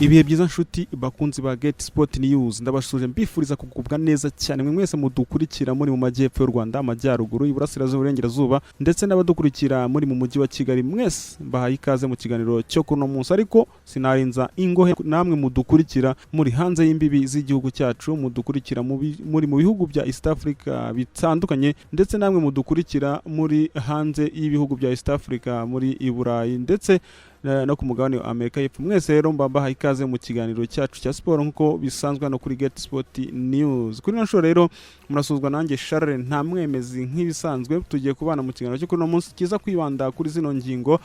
Ibihe byiza nshuti bakunzi ba Get Sport News, ndabashuje mbifuriza kugubwa neza cyane mwe mwese mudukurikira muri mu majyepfo y'u Rwanda, amajyaruguru, iburasirazuba, uburengerazuba ndetse n'abadukurikira muri mu mujyi wa Kigali. Mwese bahaye ikaze mu kiganiro cyo kuno munsi, ariko sinarinza ingohe namwe mudukurikira muri hanze y'imbibi z'igihugu cyacu, mudukurikira muri mu bihugu bya East Africa bitandukanye, ndetse namwe mudukurikira muri hanze y'ibihugu bya East Africa muri Iburayi ndetse no ku mugabane wa Amerika y'Epfo. Mwese rero mbabaha ikaze mu kiganiro cyacu cya siporo nkuko bisanzwe hano kuri Get Sport News. Kuri no show rero murasuzwa nanjye Charles nta mwemezi nk'ibisanzwe, tugiye kubana mu kiganiro cyo kuri no munsi kiza kwibanda kuri zino ngingo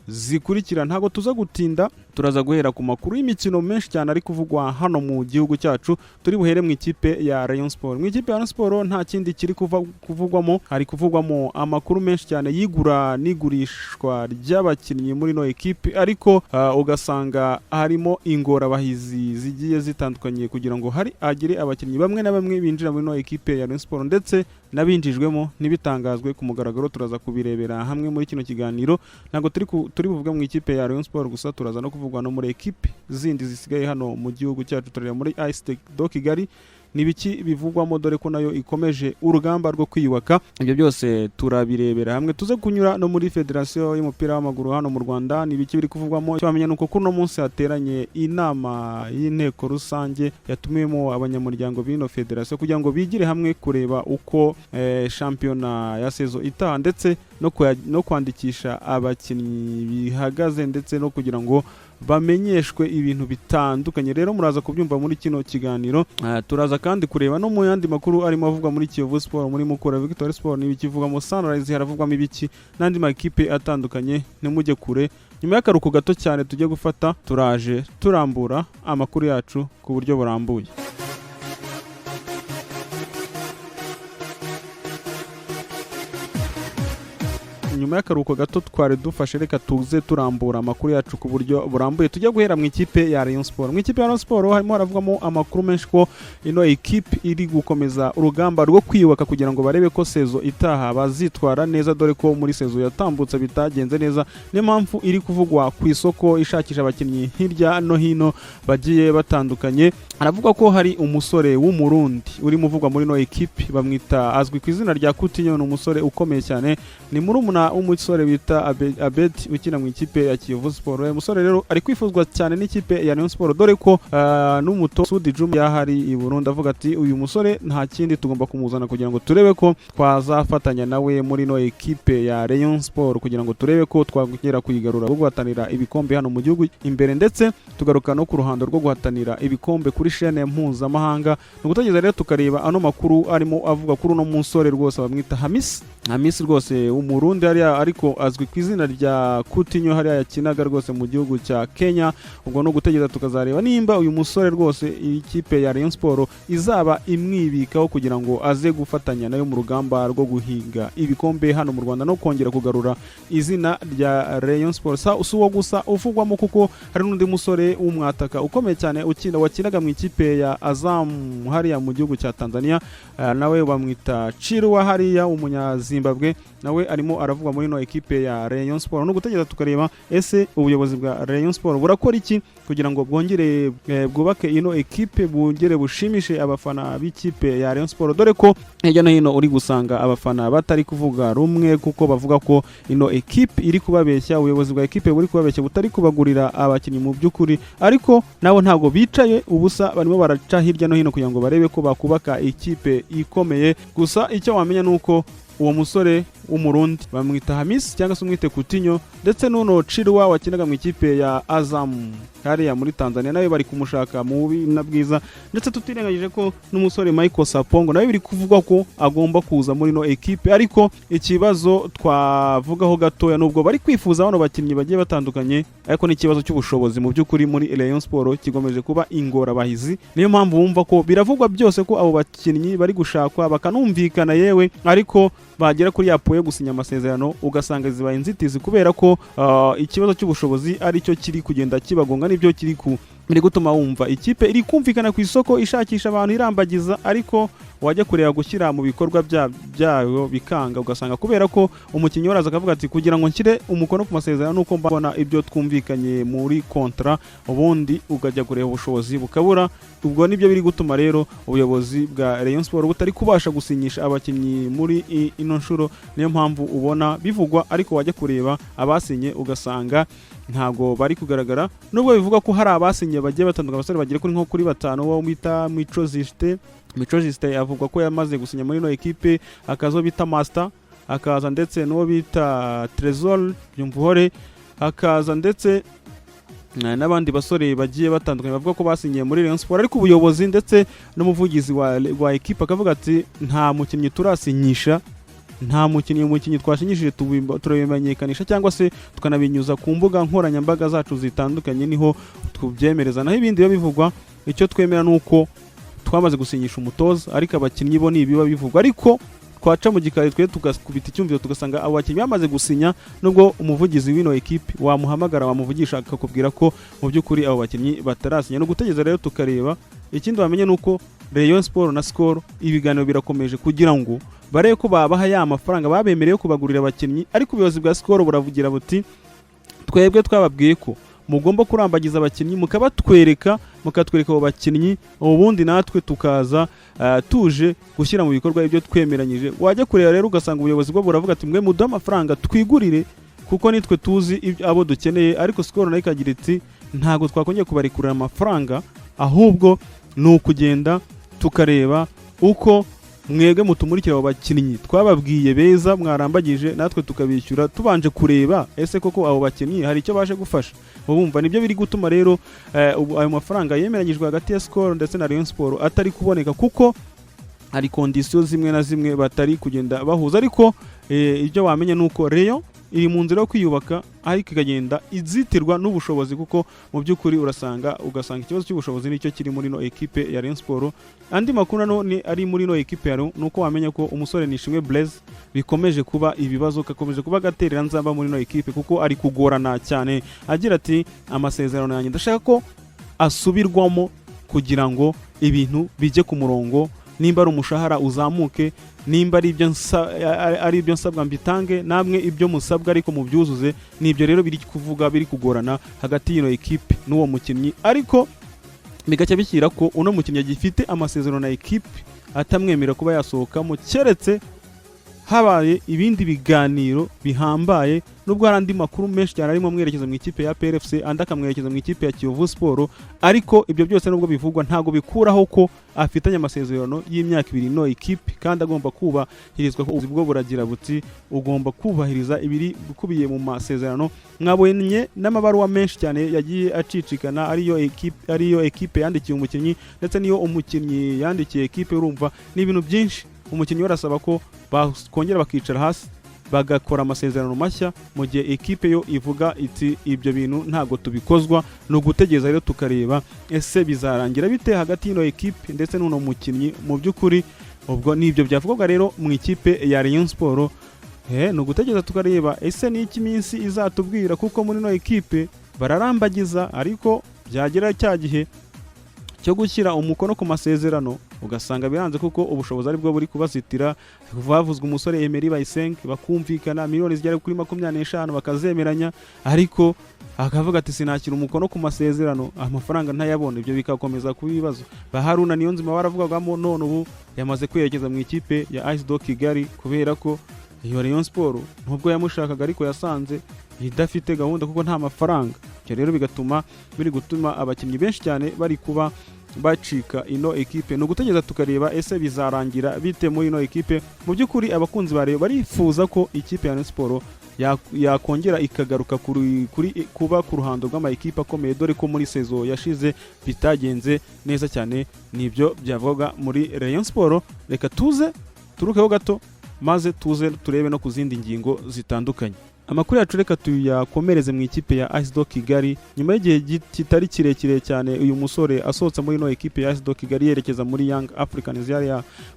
zikurikira. Ntago tuza gutinda, turaza guhera ku makuru y'imikino menshi cyane ari kuvugwa hano mu gihugu cyacu. Turi buhere mu ikipe ya Rayon Sport. Mu ikipe ya Rayon Sport nta kindi kiri kuvugwamo, hari kuvugwamo amakuru menshi cyane yigura n'igurishwa ry'abakinnyi muri no ekipe, ariko ugasanga harimo ingorabahizi zigiye zitandukanye kugira ngo hari agire abakinnyi bamwe na bamwe binjira muri no ekipe ya Rayon Sport, ndetse nabinjijwemo nibitangazwe ku mugaragaro. Turaza kubirebera hamwe muri kino kiganiro. Ntago turi buvuga mu ikipe ya Rayon Sport gusa, turaza no kuvugwa no muri ekipe zindi zisigaye hano mu gihugu cyacu. Turera muri AS do Kigali nibiki bivugwamo, dore ko nayo ikomeje urugamba rwo kwiyubaka. Ibyo byose turabirebera hamwe. Tuze kunyura no muri Federation y'umupira w'amaguru hano mu Rwanda, nibiki biri kuvugwamo. Twamenya nuko kuno munsi hateranye inama y'inteko rusange yatumiyemo abanyamuryango b'ino Federation kugira ngo bigire hamwe kureba uko shampiyona ya sezo itaha, ndetse no kwandikisha abakinnyi bihagaze, ndetse no kugira ngo bamenyeshwe ibintu bitandukanye. Rero muraza kubyumva muri kino kiganiro. Turaza kandi kureba no mu yandi makuru arimo avugwa muri Kiyovu Sport, muri Mukura Victory Sport, nibikivugwa mu Sunrise, haravugwamo ibiki n'andi makipe atandukanye. Nimujye kure, nyuma y'akaruko gato cyane tujye gufata, turaje turambura amakuru yacu ku buryo burambuye. Nyuma y'akaruko gato twari dufashe, reka tuze turambura amakuru yacu ku buryo burambuye. Tujya guhera mu ikipe ya Rayon Sport. Mu ikipe ya Rayon Sport harimo haravugamo amakuru menshi ko ino ekipe iri gukomeza urugamba rwo kwiyubaka kugira ngo barebe ko sezo itaha bazitwara neza, dore ko muri sezo yatambutse bitagenze neza. Niyo mpamvu iri kuvugwa ku isoko ishakisha abakinnyi hirya no hino bagiye batandukanye. Aravuga ko hari umusore w'umurundi uri muvugwa muri ino ekipe, bamwita azwi ku izina rya Kutinyo. Ni umusore ukomeye cyane, ni murumuna umusore bita Abed ukina mu ikipe ya Kiyovu Sport. Umusore rero ari kwifuzwa cyane n'ikipe ya Rayon Sport, dore ko n'umuto Sudi Juma yahari i Burundi avuga ati uyu musore nta kindi tugomba kumuzana kugira ngo turebe ko twazafatanya nawe muri no ekipe ya Rayon Sport, kugira ngo turebe ko twagera kuyigarura rwo guhatanira ibikombe hano mu gihugu imbere, ndetse tugaruka no ku ruhando rwo guhatanira ibikombe kuri chaîne mpuzamahanga. Nugutegeza rero tukareba ano makuru arimo avuga kuri uno musore rwose bamwita Hamis rwose umurundi ariko azwi ku izina rya Kutinyo, hariya yakinaga rwose mu gihugu cya Kenya. Ubwo no gutegeza tukazareba nimba uyu musore rwose ikipe ya Rayon Sport izaba imwibikaho kugira ngo aze gufatanya nayo mu rugamba rwo guhiga ibikombe hano mu Rwanda no kongera kugarura izina rya Rayon Sport. Si uwo gusa uvugwamo, kuko hari n'undi musore w'umwataka ukomeye cyane wakinaga mu ikipe ya Azam hariya mu gihugu cya Tanzania, nawe bamwita Chirwa hariya umunyazimbabwe, nawe arimo aravuga muri no ekipe ya Rayon Sport. No gutegeza tukareba ese ubuyobozi bwa Rayon Sport burakora iki kugira ngo bwongere bwubake ino ekipe, bwongere bushimishe abafana b'ikipe ya Rayon Sport, dore ko hirya no hino uri gusanga abafana batari kuvuga rumwe, kuko bavuga ko ino ekipe iri kubabeshya, ubuyobozi bwa ekipe buri kubabeshya, butari kubagurira abakinnyi mu by'ukuri. Ariko nabo ntago bicaye ubusa, barimo baraca hirya no hino kugira ngo barebe ko bakubaka ikipe ikomeye. Gusa icyo wamenya nuko uwo musore w'umurundi bamwita Hamis cyangwa se umwite Kutinyo, ndetse n'uno Chirwa wakinaga mu ikipe ya Azam hariya muri Tanzania, nawe bari kumushaka mu bubi na bwiza. Ndetse tutirengagije ko n'umusore Michael Sapongo nawe biri kuvugwa ko agomba kuza muri no ekipe. Ariko ikibazo twavugaho gatoya, nubwo bari kwifuza bano bakinnyi bagiye batandukanye, ariko n'ikibazo cy'ubushobozi mu by'ukuri muri Rayon Sport kigomeje kuba ingorabahizi. Niyo mpamvu wumva ko biravugwa byose ko abo bakinnyi bari gushakwa bakanumvikana yewe, ariko bagera kuri yapoye gusinya amasezerano ugasanga zibaye inzitizi, kubera ko ikibazo cy'ubushobozi ari cyo kiri kugenda kibagonga, nibyo kiri biri gutuma wumva ikipe iri kumvikana ku isoko ishakisha abantu irambagiza, ariko wajya kureba gushyira mu bikorwa byayo bikanga, ugasanga kubera ko umukinnyi waraza akavuga ati kugira ngo nshyire umukono ku masezerano nuko mbona ibyo twumvikanye muri kontra, ubundi ukajya kureba ubushobozi bukabura. Ubwo nibyo biri gutuma rero ubuyobozi bwa Rayon Sport butari kubasha gusinyisha abakinnyi muri ino nshuro. Niyo mpamvu ubona bivugwa, ariko wajya kureba abasinye ugasanga ntago bari kugaragara, nubwo bivuga ko hari abasinye bagiye batandukanye, abasore bagire kuri nko kuri 5 wo bita Mico Juste avugwa ko yamaze gusinya muri no equipe, akazo bita Master, akaza ndetse no bita Trésor Byumvuhore, akaza ndetse n'abandi basore bagiye batandukanye bavuga ko basinyiye muri Rayon Sport, ariko ubuyobozi ndetse n'umuvugizi wa equipe akavuga ati nta mukinnyi turasinyisha, nta mukinnyi twashinyishije turabimenyekanisha cyangwa se tukanabinyuza ku mbuga nkoranyambaga zacu zitandukanye, niho tubyemereza. Naho ibindi bivugwa, icyo twemera nuko twamaze gusinyisha umutoza, ariko abakinnyi bo ni ibiba bivugwa, ariko twaca mu gikari twe tugakubita icyumviro tugasanga abo bakinnyi bamaze gusinya, nubwo umuvugizi w'ino equipe wamuhamagara wamuvugisha akakubwira ko mu by'ukuri abo bakinnyi batarasinya. No gutegeza rero tukareba. Ikindi bamenye nuko Rayon Sport na Skol ibiganiro birakomeje kugira ngo barebe ko babaha ya mafaranga babemereye kubagurira abakinnyi, ariko ubuyobozi bwa Skol buravugira buti twebwe twababwiye ko mugomba kurambagiza abakinnyi mukatwereka abo bakinnyi, ubundi natwe tukaza tuje gushyira mu bikorwa ibyo twemeranyije. Wajya kureba rero ugasanga ubuyobozi bwo buravuga ati mwe muduhe amafaranga twigurire kuko nitwe tuzi abo dukeneye, ariko Skol nayo ikagira iti ntago twakongeye kubarikurira amafaranga, ahubwo ni ukugenda tukareba uko mwebwe mutumurikira abo bakinnyi twababwiye beza mwarambagije, natwe tukabishyura tubanje kureba ese koko abo bakinnyi hari icyo baje gufasha. Bumva nibyo biri gutuma rero ayo mafaranga yemeranyijwe hagati ya Skol ndetse na Rayon Sport atari kuboneka, kuko hari conditions zimwe na zimwe batari kugenda bahuza. Ariko ibyo wamenye nuko Rayon iri mu nzira yo kwiyubaka, ariko ikagenda izitirwa n'ubushobozi, kuko mu by'ukuri ugasanga ikibazo cy'ubushobozi nicyo kiri muri no equipe ya Rayon Sport. Andi makuru nano ni ari muri no equipe ya Rayon nuko wamenye ko umusore Nishimwe Blaise bikomeje kuba ibibazo, kakomeje kuba gaterera nzamba muri no equipe, kuko ari kugorana cyane, agira ati amasezerano yanjye ndashaka ko asubirwamo kugira ngo ibintu bijye ku murongo, nimba ari umushahara uzamuke, nimba ari ibyo nsabwa mbitange, namwe ibyo musabwa ariko mu byuzuze. Nibyo rero biri kuvuga biri kugorana hagati y'ino equipe n'uwo mukinnyi, ariko bigacya bikira ko uno mukinnyi agifite amasezerano na equipe atamwemera kuba yasohokamo, keretse habaye ibindi biganiro bihambaye. Nubwo hari andi makuru menshi cyane arimo mwerekeza mu ikipe ya PRFC, andi akamwerekeza mu ikipe ya Kiyovu Sport, ariko ibyo byose nubwo bivugwa ntago bikuraho ko afitanye amasezerano y'imyaka 2 no equipe, kandi agomba kubahirizwa. Ko ubwo buragira buti ugomba kubahiriza ibiri bikubiye mu masezerano. Mwabonye n'amabaruwa menshi cyane yagiye acicikana, ariyo equipe yandikiye umukinnyi ndetse niyo umukinnyi yandikiye equipe. Urumva ni ibintu byinshi. Umukinnyi warasaba ko bakongera bakicara hasi bagakora amasezerano mashya, mu gihe equipe yo ivuga iti ibyo bintu ntago tubikozwa. No gutegeza rero tukareba ese bizarangira bite hagati y'ino equipe ndetse n'uno mukinnyi. Mu by'ukuri ubwo nibyo byavugwa rero mu ikipe ya Rayon Sport. No gutegeza tukareba ese ni iki minsi izatubwira, kuko muri no equipe bararambagiza, ariko byagera cya gihe cyo gushyira umukono ku masezerano ugasanga biranze, kuko ubushobozi ari bwo buri kubazitira. Bavuzwe umusore Emery Bayisenge bakumvikana miliyoni zigera kuri 25 bakazemeranya, ariko akavuga ati sinakira umukono ku masezerano, amafaranga ntayabona. Ibyo bikakomeza kuba ibibazo. Haruna niyo nzima baravugagamo, none ubu yamaze kwerekeza mu ikipe ya Ice Dog Kigali, kubera ko iyo Rayon Sport nubwo yamushakaga ariko yasanze idafite gahunda kuko nta mafaranga. Cyo rero bigatuma biri gutuma abakinnyi benshi cyane bari kuba bacika ino equipe. No gutegeza tukareba ese bizarangira bite muri ino equipe. Mu by'ukuri abakunzi ba Rayon barifuza ko ikipe ya Rayon Sport yakongera ikagaruka kuba ku ruhando rw'ama equipe akomeye, dore ko muri sezo yashize bitagenze neza cyane. Nibyo byavuga muri Rayon Sport. Reka tuze turukeho gato maze tuze turebe no ku zindi ngingo zitandukanye. amakuru yacu reka tuyakomereze mu ikipe ya AS Kigali. Nyuma y'igihe kitari kirekire cyane uyu musore asohotse muri no ekipe ya AS Kigali yerekeza muri Young Africans yari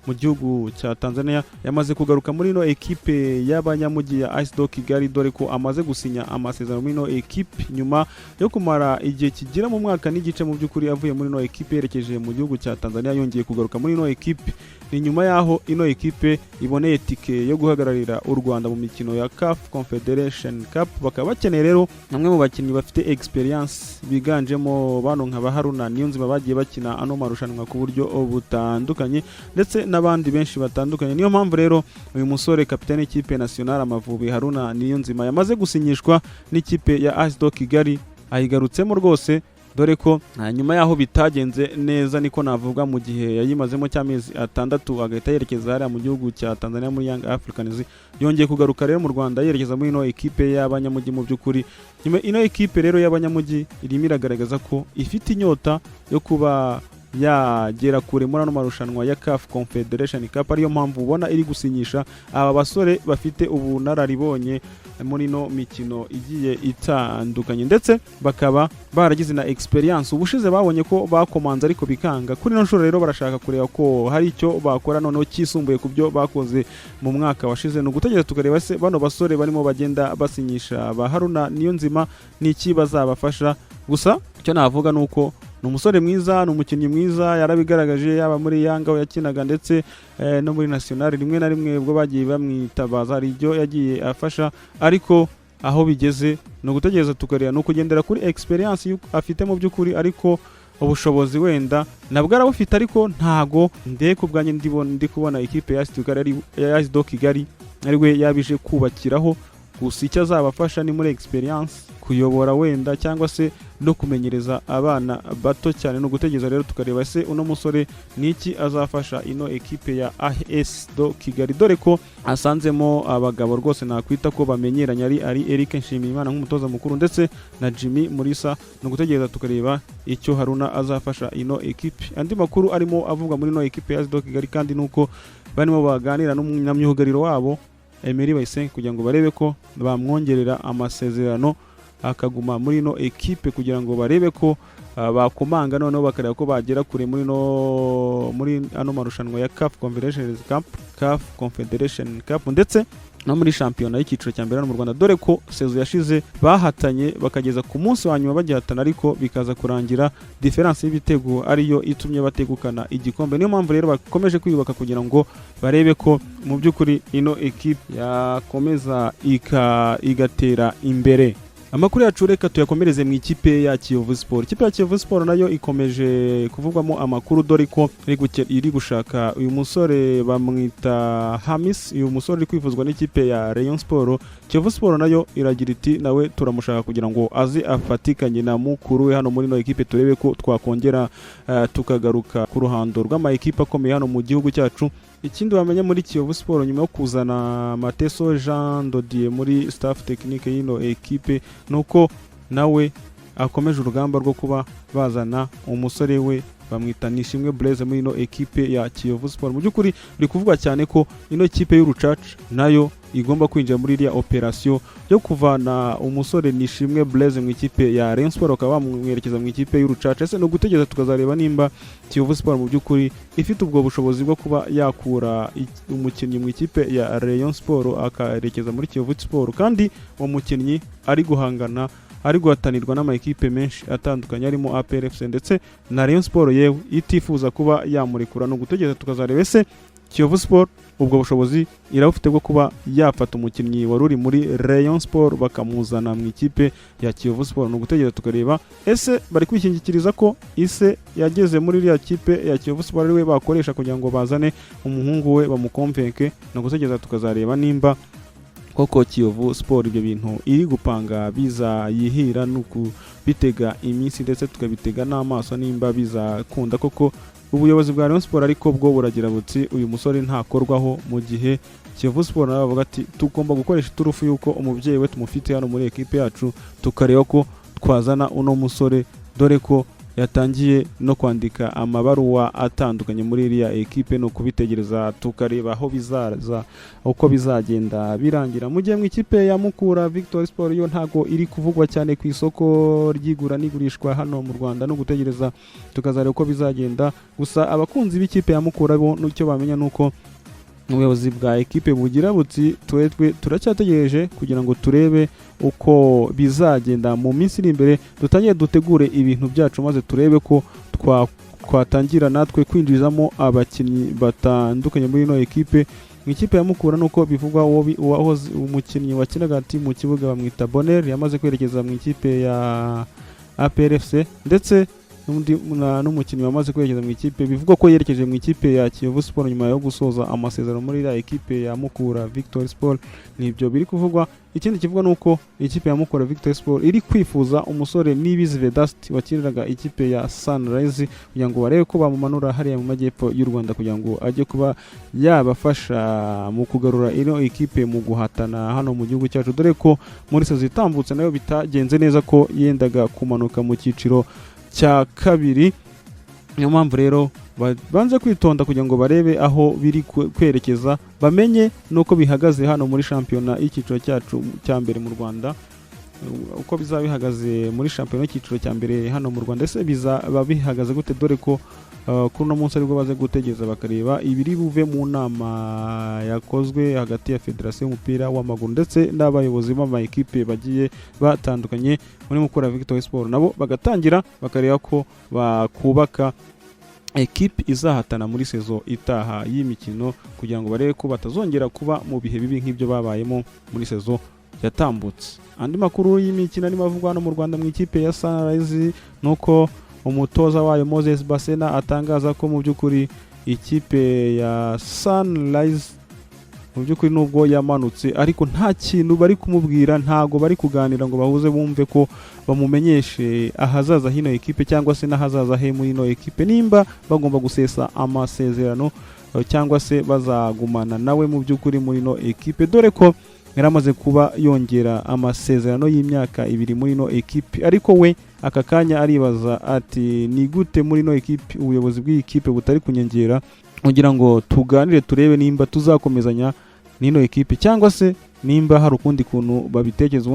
mu gihugu cya Tanzania, yamaze kugaruka muri no ekipe y'abanyamujyi ya AS Kigali, dore ko amaze gusinya amasezerano muri no ekipe nyuma yo kumara igihe kigira mu mwaka n'igice mu by'ukuri avuye muri no ekipe yerekeje mu gihugu cya Tanzania, yongeye kugaruka muri no ekipe. Ni nyuma yaho ino ekipe iboneye tike yo guhagararira u Rwanda mu mikino ya CAF Confederation Cup. Bakaba bakeneye rero bamwe mu bakinnyi bafite experience biganjemo bano nka Haruna Nzira bagiye bakina ano marushanwa ku buryo butandukanye, ndetse n'abandi benshi batandukanye. Niyo mpamvu rero uyu musore kapiteni ikipe nationale Amavubi Haruna Nzira yamaze gusinyishwa n'ikipe ya AS Kigali, ayigarutsemo rwose, dore ko nyuma yaho bitagenze neza niko navuga mu gihe yayimazemo cy'amezi 6 agahita yerekeza hariya mu gihugu cya Tanzania muri Young Africans, yongeye kugaruka rero mu Rwanda yerekeza muri ino ekipe y'abanyamujyi. Mu by'ukuri nyuma ino ekipe rero y'abanyamujyi irimo iragaragaza ko ifite inyota yo kuba yagera kure muri ano marushanwa ya CAF Confederation Cup, ariyo mpamvu ubona iri gusinyisha aba basore bafite ubunararibonye muri no mikino igiye itandukanye, ndetse bakaba baragize na experience. Ubushize babonye ko bakomanza ariko bikanga, kuri no nshuro rero barashaka kureba ko hari icyo bakora noneho kisumbuye ku byo bakoze mu mwaka washize. No gutegereza tukareba se bano basore barimo bagenda basinyisha ba Haruna Nzira n'iki bazabafasha. Gusa icyo navuga nuko ni umusore mwiza, ni umukinnyi mwiza, yarabigaragaje yaba muri Yanga yakinaga ndetse no muri national rimwe na rimwe ubwo bagiye bamwitabaza hari ibyo yagiye afasha, ariko aho bigeze no gutegereza tukareba no kugendera kuri experience afite mu by'ukuri, ariko ubushobozi wenda nabwo arabufite, ariko ntago ndeko bwanye ndi kubona ikipe ya AS Kigali ariwe yabije kubakiraho. Gusa icyo azabafasha ni muri experience, kuyobora wenda cyangwa se no kumenyereza abana bato cyane. No gutegereza rero tukareba se uno musore niki azafasha ino ekipe ya AS Kigali, dore ko asanzemo abagabo rwose nakwita ko bamenyeranye ari Eric Nshimiyimana nk'umutoza mukuru ndetse na Jimmy Murisa. No gutegereza tukareba icyo Haruna azafasha ino ekipe. Andi makuru arimo avuga muri ino ekipe ya AS Kigali kandi nuko barimo baganira n'umunyamyugariro wabo Emery Bayisenge kugira ngo barebe ko bamwongerera amasezerano akaguma muri no ekipe, kugira ngo barebe ko bakomanga noneho bakareba ko bagera kure muri ano marushanwa ya CAF Confederation Cup ndetse no muri shampiyona y'icyiciro cya mbere mu Rwanda, dore ko sezo yashize bahatanye bakageza ku munsi wa nyuma bagihatana, ariko bikaza kurangira difference y'ibitego ariyo itumye bategukana igikombe. Niyo mpamvu rero bakomeje kwiyubaka kugira ngo barebe ko mu by'ukuri ino ekipe yakomeza igatera imbere. Amakuru yacu reka tuyakomereze mu ikipe ya Kiyovu Sport. Ikipe ya Kiyovu Sport nayo ikomeje kuvugwamo amakuru, dore ko iri gushaka uyu musore bamwita Hamis, uyu musore uri kwifuzwa n'ikipe ya Rayon Sport. Kiyovu Sport nayo iragira iti nawe turamushaka kugira ngo aze afatikanye na mukuru we hano muri no ekipe, turebe ko twakongera tukagaruka ku ruhando rw'ama ekipe akomeye hano mu gihugu cyacu. Ikindi wamenya muri Kiyovu Sport nyuma yo kuzana Mateso Jean Dodier muri staff technique y'ino ekipe, nuko nawe akomeje urugamba rwo kuba bazana umusore we bamwita Nishimwe Blaise muri ino ekipe ya Kiyovu Sport. Mu by'ukuri biri kuvuga cyane ko ino ekipe y'urucaca nayo igomba kwinjira muri iriya operation yo kuvana umusore Nishimwe Blaise mu ikipe ya Rayon Sport bakaba bamwerekeza mu ikipe y'urucaca. Ese no gutegereza tukazareba nimba Kiyovu Sport mu by'ukuri ifite ubwo bushobozi bwo kuba yakura umukinnyi mu ikipe ya Rayon Sport akarekeza muri Kiyovu Sport, kandi uwo mukinnyi ari guhangana ari guhatanirwa n'ama ekipe menshi atandukanye arimo APR FC ndetse na Rayon Sport yewe itifuza kuba yamurekura. No gutegereza tukazareba ese Kiyovu Sport ubwo bushobozi irabufite bwo kuba yafata umukinnyi waruri muri Rayon Sport bakamuzana mu ikipe ya Kiyovu Sport. No gutegereza tukareba ese bari kwishingikiriza ko ise yageze muri iriya kipe ya Kiyovu Sport ariwe bakoresha kugira ngo bazane umuhungu we bamukonvenke. No gutegereza tukazareba nimba koko Kiyovu Sport ibyo bintu iri gupanga biza yihira nuko bitega iminsi ndetse tukabitega n'amaso nimba biza kunda koko ubuyobozi bwa Rayon Sport, ariko bwo buragira buti uyu musore ntakorwaho, mu gihe Kiyovu Sport nawe bavuga ati tugomba gukoresha turufu yuko umubyeyi we tumufite hano muri ekipe yacu, tukareba ko twazana uno musore, dore ko yatangiye no kwandika amabaruwa atandukanye muri iriya ekipe no kubitegereza tukareba aho bizaza uko bizagenda birangira. Mu gihe mu ikipe ya Mukura Victory Sport yo ntago iri kuvugwa cyane ku isoko ry'igura n'igurishwa hano mu Rwanda, no gutegereza tukazareba uko bizagenda. Gusa abakunzi b'ikipe ya Mukura bo n'icyo bamenya nuko ubuyobozi bwa ekipe bugira buti twetwe turacyategereje kugira ngo turebe uko bizagenda mu minsi iri imbere, dutangiye dutegure ibintu byacu maze turebe ko twatangira natwe kwinjizamo abakinnyi batandukanye muri ino ekipe. Mu ikipe ya Mukura nuko bivugwa uwahoze umukinnyi wakinaga ati mu kibuga bamwita Bonner yamaze kwerekeza mu ikipe ya APRFC, ndetse n'umukinnyi wamaze kwerekeza mu ikipe bivugwa ko yerekeje mu ikipe ya Kiyovu Sport nyuma yo gusoza amasezerano muri iriya ekipe ya Mukura Victory Sport. Nibyo biri kuvugwa. Ikindi kivuga nuko ikipe ya Mukura Victory Sport iri kwifuza umusore Nibizi Vedasti wakiniraga ikipe ya Sunrise kugira ngo barebe ko bamumanura hariya mu majyepfo y'u Rwanda kugira ngo ajye kuba yabafasha mu kugarura ino ekipe mu guhatana hano mu gihugu cyacu, dore ko muri sezo itambutse nayo bitagenze neza ko yendaga kumanuka mu cyiciro cya kabiri. Niyo mpamvu rero banze kwitonda kugira ngo barebe aho biri kwerekeza, bamenye nuko bihagaze hano muri shampiyona y'icyiciro cyacu cya mbere mu Rwanda, uko bizaba bihagaze muri shampiyona y'icyiciro cya mbere hano mu Rwanda. Ese bizaba bihagaze gute, dore ko kuri uno munsi aribwo baze gutegereza bakareba ibiri buve mu nama yakozwe hagati ya Federasiyo y'umupira w'amaguru ndetse n'abayobozi b'ama ekipe bagiye batandukanye muri Mukura Victory Sport, nabo bagatangira bakareba ko bakubaka ekipe izahatana muri sezo itaha y'imikino kugira ngo barebe ko batazongera kuba mu bihe bibi nk'ibyo babayemo muri sezo yatambutse. Andi makuru y'imikino arimo avugwa hano mu Rwanda mu ikipe ya Sunrise nuko umutoza wayo Moses Basena atangaza ko mu by'ukuri ikipe ya Sunrise mu by'ukuri nubwo yamanutse ariko nta kintu bari kumubwira, ntago bari kuganira ngo bahuze bumve ko bamumenyeshe ahazaza hino ekipe cyangwa se n'ahazaza he muri ino ekipe, nimba bagomba gusesa amasezerano cyangwa se bazagumana nawe mu by'ukuri muri ino ekipe, dore ko yaramaze kuba yongera amasezerano y'imyaka 2 muri ino ekipe. Ariko we aka kanya aribaza ati ni gute muri ino ekipe ubuyobozi bw'iyi kipe butari kunyongera kugira ngo tuganire turebe nimba tuzakomezanya n'ino ekipe cyangwa se nimba hari ukundi kuntu babitekereza.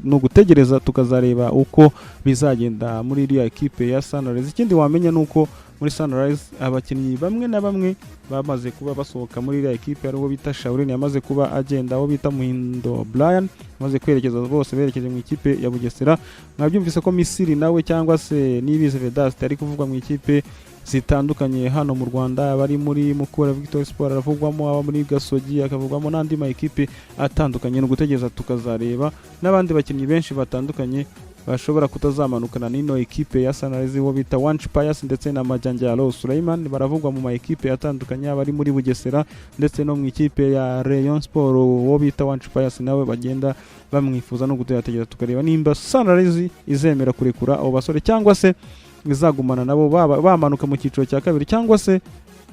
No gutegereza tukazareba uko bizagenda muri iriya ekipe ya Sunrise. Ikindi wamenya nuko muri Sunrise abakinnyi bamwe na bamwe bamaze kuba basohoka muri iriya ekipe, ari uwo bita Shaurine yamaze kuba agenda, aho bita Muhindo Brian maze kwerekeza, bose berekeje mu ikipe ya Bugesera. Mwabyumvise ko Misiri nawe cyangwa se Nibizi Vedasti ari kuvugwa mu ikipe zitandukanye hano mu Rwanda, bari muri Mukura Victory Sport aravugwamo, aba muri Gasogi akavugwamo n'andi ma ekipe atandukanye. No gutegereza tukazareba n'abandi bakinnyi benshi batandukanye bashobora kutazamanukana n'ino ekipe ya Sunrise, wo bita Wanch Pius ndetse na Majanjalo Sulaiman baravugwa mu ma ekipe atandukanye, bari muri Bugesera ndetse no mu ikipe ya Rayon Sport, wo bita Wanch Pius nawe bagenda bamwifuza. No gutegereza tukareba nimba Sunrise izemera kurekura abo basore cyangwa se izagumana nabo bamanuka mu cyiciro cya kabiri, cyangwa se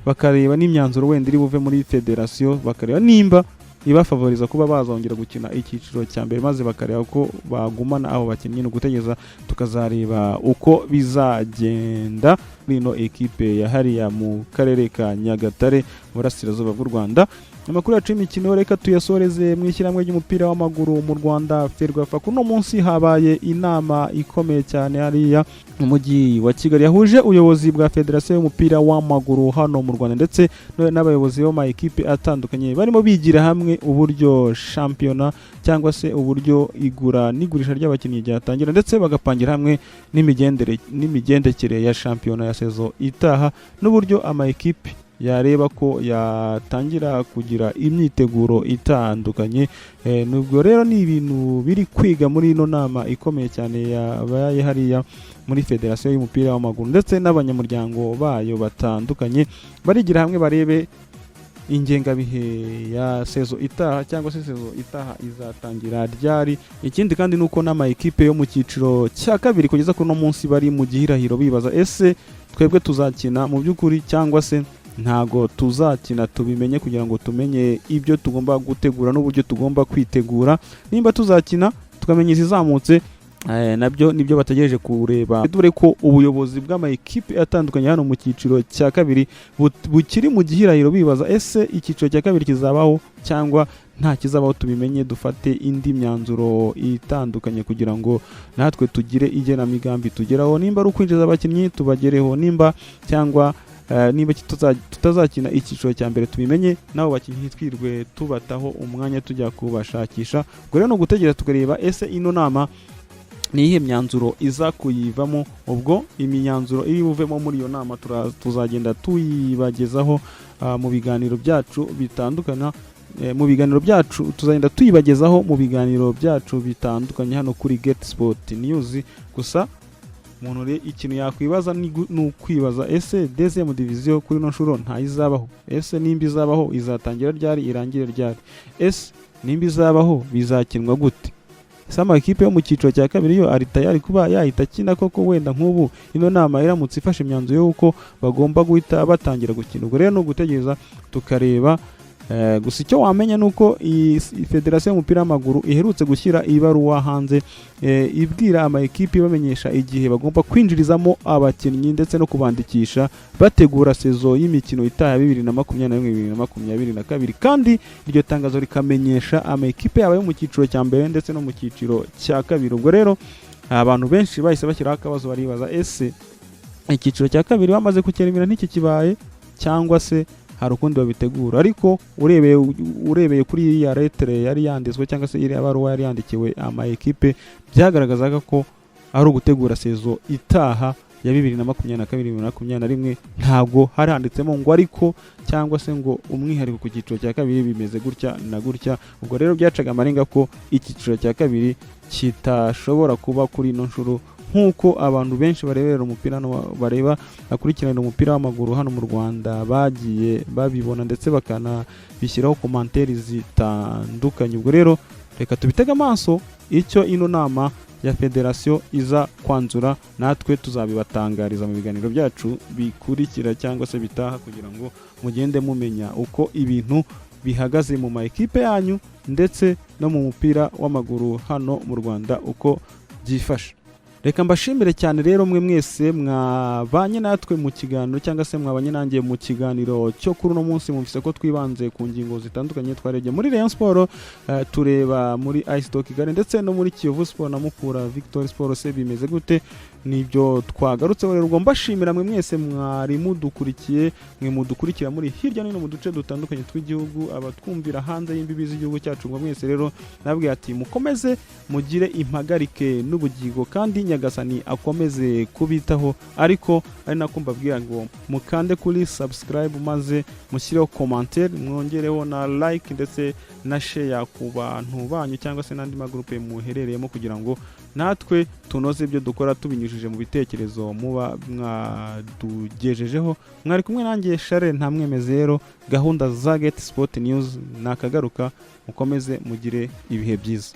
bakareba n'imyanzuro wenda iri buve muri federasiyo, bakareba nimba ibafavoriza kuba bazongera gukina icyiciro cya mbere maze bakareba ko bagumana aho bakinnyi. No gutegereza tukazareba uko bizagenda n'ino ekipe ya hariya mu karere ka Nyagatare burasirazuba bw'u Rwanda. Amakuru yacu y'imikino reka tuyasoreze mu ishyirahamwe ry'umupira w'amaguru mu Rwanda Ferwafa. Kuno munsi habaye inama ikomeye cyane hariya mu mujyi wa Kigali yahuje ubuyobozi bwa Federasiyo y'umupira w'amaguru hano mu Rwanda ndetse n'abayobozi b'ama ekipe atandukanye, barimo bigira hamwe uburyo shampiyona cyangwa se uburyo igura n'igurisha ry'abakinnyi ryatangira, ndetse bagapangira hamwe n'imigendekere ya shampiyona ya sezo itaha n'uburyo ama ekipe yareba ko yatangira kugira imyiteguro itandukanye. Nubwo rero ni ibintu biri kwiga muri ino nama ikomeye cyane yabaye hariya muri Federasiyo y'umupira w'amaguru ndetse n'abanyamuryango bayo batandukanye, barigira hamwe barebe ingengabihe ya sezo itaha cyangwa se sezo itaha izatangira ryari. Ikindi kandi nuko n'ama ekipe yo mu cyiciro cya kabiri kugeza kuri no munsi bari mu gihirahiro bibaza ese twebwe tuzakina mu by'ukuri cyangwa se ntago tuzakina, tubimenye kugira ngo tumenye ibyo tugomba gutegura n'uburyo tugomba kwitegura. Nimba tuzakina tukamenya izizamutse nabyo nibyo bategereje kureba dore ko ubuyobozi bw'ama ekipe atandukanye hano mu cyiciro cya kabiri bukiri mu gihirahiro bibaza ese icyiciro cya kabiri kizabaho cyangwa nta kizabaho, tubimenye dufate indi myanzuro itandukanye kugira ngo natwe tugire igenamigambi tugeraho, nimba ari ukwinjiza abakinnyi tubagereho, nimba cyangwa niba tutazakina icyiciro cya mbere tubimenye, nabo bakinnyi twirwe tubataho umwanya tujya kubashakisha. Ubwo rero no gutegereza tukareba ese ino nama ni ihe myanzuro iza kuyivamo. Ubwo imyanzuro iri buvemo muri iyo nama tuzagenda tuyibagezaho mu biganiro byacu bitandukana, tuzagenda tuyibagezaho mu biganiro byacu bitandukanye hano kuri Get Sport News. Gusa umuntu ikintu yakwibaza ni ukwibaza ese deuxième division kuri no nshuro ntayizabaho, ese nimba izabaho izatangira ryari irangire ryari, ese nimba izabaho bizakinwa gute, sama ekipe yo mu cyiciro cya kabiri yo ari tayari kuba yahita kina koko wenda nk'ubu ino nama iramutse ifashe imyanzuro y'uko bagomba guhita batangira gukina. Ubwo rero no gutegereza tukareba. Gusa icyo wamenya nuko Federasiyo y'umupira w'amaguru iherutse gushyira ibaruwa hanze ibwira ama ekipe bamenyesha igihe bagomba kwinjirizamo abakinnyi ndetse no kubandikisha bategura sezo y'imikino itaha 2021-2022, kandi iryo tangazo rikamenyesha ama ekipe yaba yo mu cyiciro cya mbere ndetse no mu cyiciro cya kabiri. Ubwo rero abantu benshi bahise bashyiraho akabazo baribaza ese icyiciro cya kabiri bamaze kucyemera n'iki kibaye cyangwa se hari ukundi babitegura. Ariko urebeye kuri ya letter yari yanditswe cyangwa se iri abaruwa yari yandikiwe ama ekipe byagaragazaga ko ari ugutegura sezo itaha ya 2022-2021, ntabwo hari handitsemo ngo ariko cyangwa se ngo umwihariko ku cyiciro cya kabiri bimeze gutya na gutya. Ubwo rero byacaga amarenga ko icyiciro cya kabiri kitashobora kuba kuri no nshuro nk'uko abantu benshi barebera umupira bakurikirana umupira w'amaguru hano mu Rwanda bagiye babibona ndetse bakanabishyiraho komanteri zitandukanye. Ubwo rero reka tubitega amaso icyo ino nama ya federasiyo iza kwanzura, natwe tuzabibatangariza mu biganiro byacu bikurikira cyangwa se bitaha kugira ngo mugende mumenya uko ibintu bihagaze mu ma ekipe yanyu ndetse no mu mupira w'amaguru hano mu Rwanda uko byifashe. Reka mbashimire cyane rero mwe mwese mwabanye natwe mu kiganiro cyangwa se mwabanye nanjye mu kiganiro cyo kuri uno munsi. Mumvise ko twibanze ku ngingo zitandukanye, twarebye muri Rayon Sport, tureba muri Ice Stock Kigali ndetse no muri Kiyovu Sport na Mukura Victory Sport se bimeze gute, nibyo twagarutse rero. Ubwo mbashimira mwe mwese mwari mudukurikiye, mwe mudukurikira muri hirya no hino mu duce dutandukanye tw'igihugu, abatwumvira hanze y'imbibi z'igihugu cyacu. Ngo mwese rero nabwiye ati mukomeze mugire impagarike n'ubugingo kandi Nyagasani akomeze kubitaho. Ariko ari nako mbabwira ngo mukande kuri subscribe maze mushyireho commentaire, mwongereho na like ndetse na share ku bantu banyu cyangwa se n'andi magroupe muherereyemo kugira ngo natwe tunoze ibyo dukora tubinyujije mu bitekerezo muba mwadugejejeho. Mwari kumwe nanjye Charles Ntamwemezero, gahunda za Get Sport News nakagaruka. Mukomeze mugire ibihe byiza.